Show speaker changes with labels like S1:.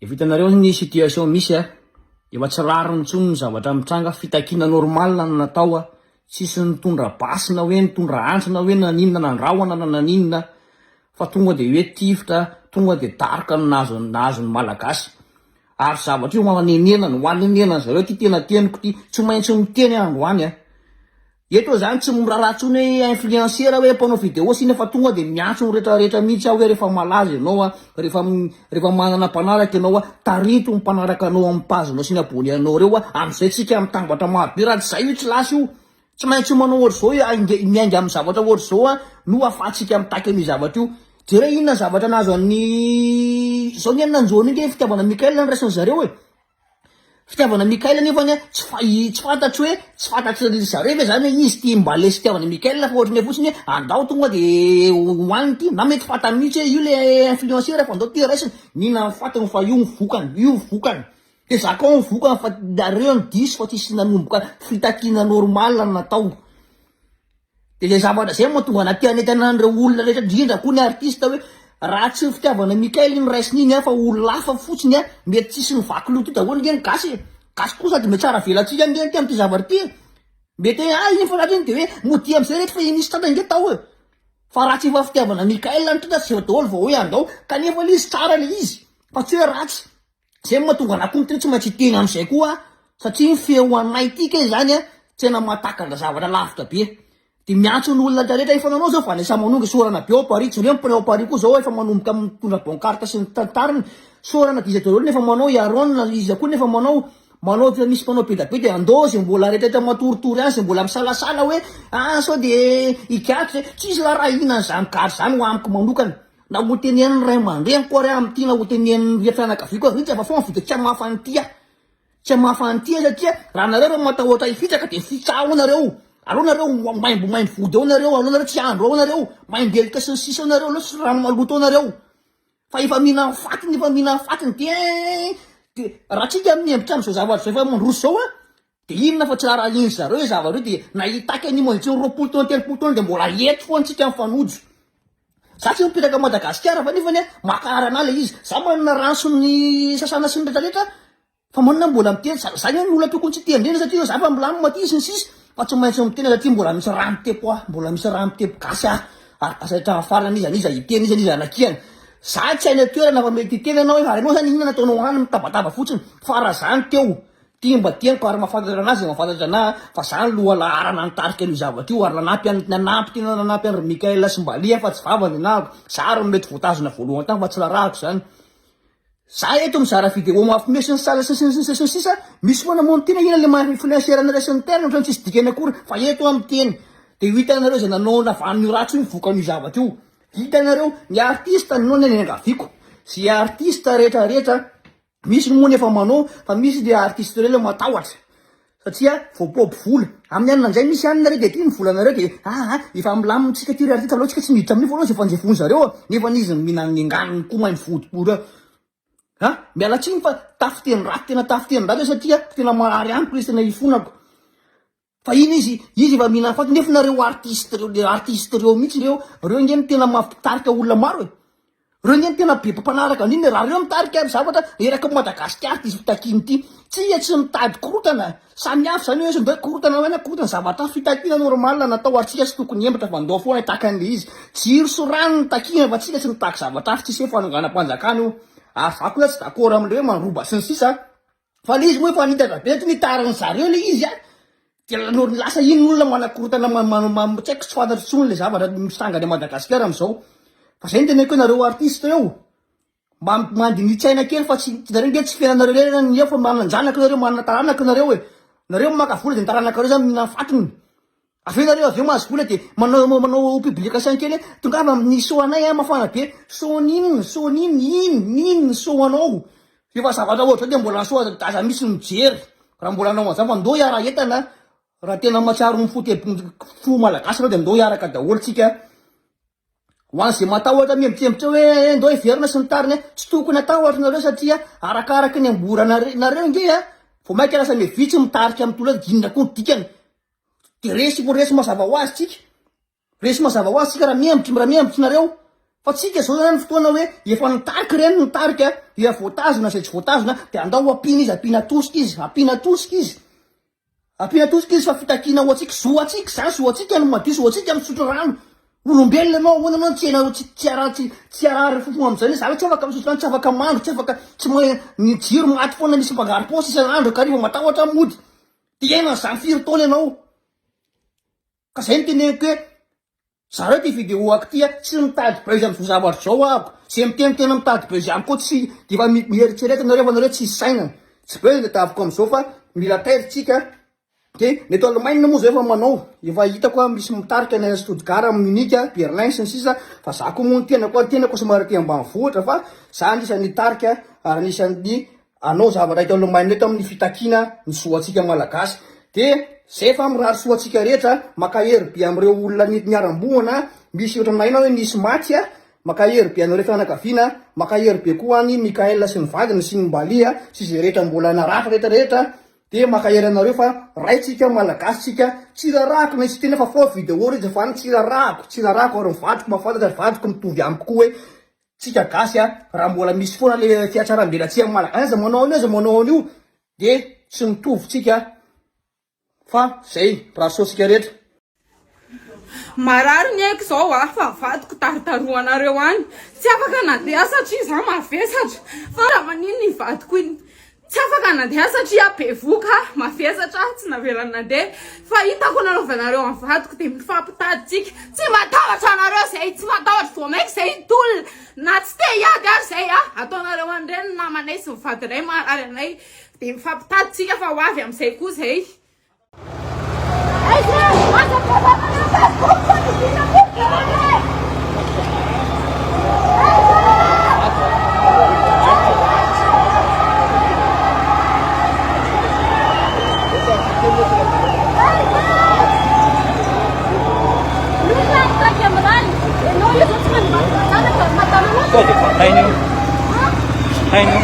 S1: Evitanareo ny situation misy efa tsy rariny intsony ny zavatra mitranga fitakiana normal no natao tsisy nitondra basy na hoe nitondra antsy na hoe naninona nandrahoana na naninona fa tonga de hoe tifitra tonga de tarika nazo ny malagasy ary zavatra io manenena no anenena zareo ty tena teniko ty tsy maintsy miteny androany eto zany tsy miraratsony hoe influenceur hoe mpanao vidéo siny fa tonga de miantso rehetrarehetra mihitsy hoe rehefa malaza ianao rehefa manana mpanaraka ianao tarito mpanaraka anao amin'ny page-nao siny abony anao reo am'izay tsika mitambatra marobe raha zay io tsy lasy io tsy maintsy manao ohatr'izao miainga amin'ny zavatra ohatr'izao no afatsika mitaky amin'ny zavatra io jere inona zavatra nazo any zao ny nanjony nge fitiavana MICKAEL ny raisiny zareo fitiavana MICKAEL nefa tsy fantatry hoe tsy fantatry zareo ve zany hoe izy ty mba le fitiavana MICKAEL fa ohatrany fotsiny andao tonga de hoaniny ty na mety fantany mihitsy hoe io le influenceur fa andao ty raisiny nina fatany fa io vokany de zakao ny vokany fa nareo ny diso fa tsisy nanomboka fitakiana normal natao de zay zavatra zay mahatonga natianentanan'ireo olona rehetra indrindra koa ny artiste hoe raha tsy fitiavana MICKAEL iny raisiny iny fa olona hafa fotsiny mety tsisy ny vaky loto daholo nge ny gasy kosa de mety tsara velatsika nge ty am'ty zavatra ty mety iny fa raha iny de hoe mody am'izay rehetra fa inisy tratra nge tao fa raha tsy fa fitiavana MICKAEL ny tratra tsy daholo vao hoe andao kanefa le izy tsara le izy fa tsy hoe ratsy zay mahatonga nakomitry tsy maintsy teny am'izay koa satria feo anay tika zany tsena mahatakandra zavatra lavitra be de miantso ny olona rehetra efa nanao zao fa ne sa manonga sorana be ao Paris tsy hoe mpanao ao Paris koa zao efa manomboka mitondra boncarte sy ny tantariny sorana diza daholo nefa manao iaron izy koa nefa manao misy mpanao be da be de andozy mbola rehetra matoritory any mbola misalasala hoe sao de ikatry tsisy la raha inany zany kary zany ho amiko manokana na hotenen'ny ray aman-dreny koa re am'ty na hotenen'ny fianakaviako ritsy fa fonga vita tsy amafany tia satria raha nareo matahotra ifitsaka de fitsaho nareo alo nareo maimbo vody ao nareo alo nareo tsy andro ao nareo maindelika sy ny sisa ao nareo alo sy rano maloto ao nareo fa efa mihina fatiny de raha tsika miembitra am'izao zavatra zao efa mandroso zao de inona fa tsy raha iny zareo zavatra io de na itaky any mantsy ny 20 taona 30 taona de mbola eto foana tsika mifanojo za tsy mipetraka Madagasikara fa nefa makarana le izy za manana ranso ny sasana sy ny rehetrarehetra fa manana mbola miteny zany ny olona tokony tsy tendrena satria za fa milamy maty sy ny sisy fa tsy maintsy miteny satria mbola misy raha mitepo gasy ary pasatrana farana izy iteny izy anakiany za tsy haina toerana fa mety iteny anao hoe varenao zany inona nataonao any mitabataba fotsiny fa raha zany teo timba teniko ary mahafantatra anazy mahafantatra ana fa zany loha laharana nitarika io zavatra io ary nanampy any MICKAEL sy mbalia fa tsy vavany na zary mety voatazona voalohany tany fa tsy larahako zany za eto mizara vidéo mafime sy ny sala sy sisa misy foana moa tena ina le influenceur ny raisiny terna ohatrany tsisy dikany akory fa eto amin'ny teny de hitanareo zay nanao navan'io ratsy io vokan'io zavatra io hitanareo ny artiste nanao ny angaviko sy artiste rehetrarehetra misy moa nefa manao fa misy le artiste reo le matahotra satria voapoby vola amin'ny anina an'izay misy anina re de ty ny volanareo de efa milamitsika ty artiste aloha tsika tsy miditra amin'io voaloha efa anjefony zareo nefa n'izy minanenganiny koa mainy vodipory miala tsiny fa tafiteny raty satria tena marary amiko izy tena ifonako fa iny izy efa mihinana faty nefa nareo artiste reo mihitsy reo ngeny tena mafitarika olona maro reo ngeny tena be mpampanaraka an'iny raha reo mitarika zavatra eraka Madagasikara izy fitakiny ty tsy mitady korotana samy hafa zany hoe nde korotana zavatra fitakiana normal natao artsika sy tokony embatra fa andao foana takan'le izy jiro sy rano takina fa tsika tsy mitaky zavatra hafa tsisy hoe fanonganam-panjakana io afako tsy d'accord am'le manroba sy ny sisa fa le izy moa efa nitaka be tsy nitariny zareo le izy de lasa iny olona manakorotana tsy haiko tsy fantatry tsony le zavatra misangany Madagasikara am'izao fa zay niteneko hoe nareo artiste reo mandinitsaina kely fa tsy nareo nge tsy fiainanareo ny fa mananjanaka nareo manana taranaka nareo maka vola de nitaranaka reo zany mina fatiny afenareo aveo mahazo vola de manao publication kely tongava amin'ny so anay mafana be soninny so anao efa zavatra ohatra de mbola so aza misy mijery raha mbola anao an'izany fa ndo hiara entana raha tena matsiaro fo malagasy reo de ndo hiaraka daholo tsika hoan'izay matahotra miembitrembitra hoe ndo hiverina sy ny tariny tsy tokony atahotra nareo satria arakaraky ny amboranareo nge vo mainka lasa mevitsy mitarika amin'ny tolo ginona koa ny dikany de resy mazava ho azy tsika raha miembitry nareo fa tsika zao zany fotoana hoe efa nitarika reny nitarika dia voatazona zay tsy voatazona dia andao apina izy apina tosika izy fa fitakiana ho atsika zoatsika zany zoatsika no madio zoatsika misotro rano olombelona anao ahoana anao tsy hainao tsy arary fofona am'izany za tsy afaka misotro rano tsy afaka mandro tsy afaka tsy mahay ny jiro maty foana misy mpangary paosy isan'andro ka riva matahotra mody dia ena zany firy taona ianao ka zay no teneniko hoe zareo ty vidéo ako tya tsy mitady beuzy am'zao zavatra zao ako zay mitena mitady beuzy amiko tsy de fa mieritsereta nareo tsy sainana tsy beuzy le taviko am'zao fa mila tairitsika de neto Allemagne moa zay efa manao efa hitako misy mitarika ny Stuttgart Munich Berlin sy ny sisa fa za koa moa tena ko somary ty ambanivohitra fa za anisan'ny tarika ary anisan'ny anao zavatra ito Allemagne eto amin'ny fitakiana ny soatsika malagasy de zay fa mirary soatsika rehetra makahery be am'ireo olona niaram-boana misy ohatranay na hoe nisy maty makahery be anareo fianakaviana makahery be koa any MICKAEL sy ny vadiny sy ny mbalia sy zay rehetra mbola naratra rehetra de makahery anareo fa raitsika malagasitsika tsy rarako na tsy tena fa fao vidéo rehetra fa tsy rarako ary mivadiko mafantatra vadiko mitovy amiko koa hoe tsika gasy raha mbola misy foana le fiatsaram-belatsiha malagasy za manao an'io de tsy mitovy tsika fa zay raha soatsika rehetra
S2: marary ny aiko zao fa vadiko taritaroanareo any tsy afaka nandeha satria za mavesatra fa raha manino ny vadiko iny tsy afaka nandeha satria be voka mavesatra tsy navelana nandeha fa hitako nanaovanareo amin'ny vadiko de mifampitady tsika tsy matahotra anareo zay tsy matahotra vao maiky zay tolona na tsy te hiady ary zay ataonareo an'ireny namanay sy mivadinay marary anay de mifampitady tsika fa ho avy am'izay koa zay
S3: Hai nu.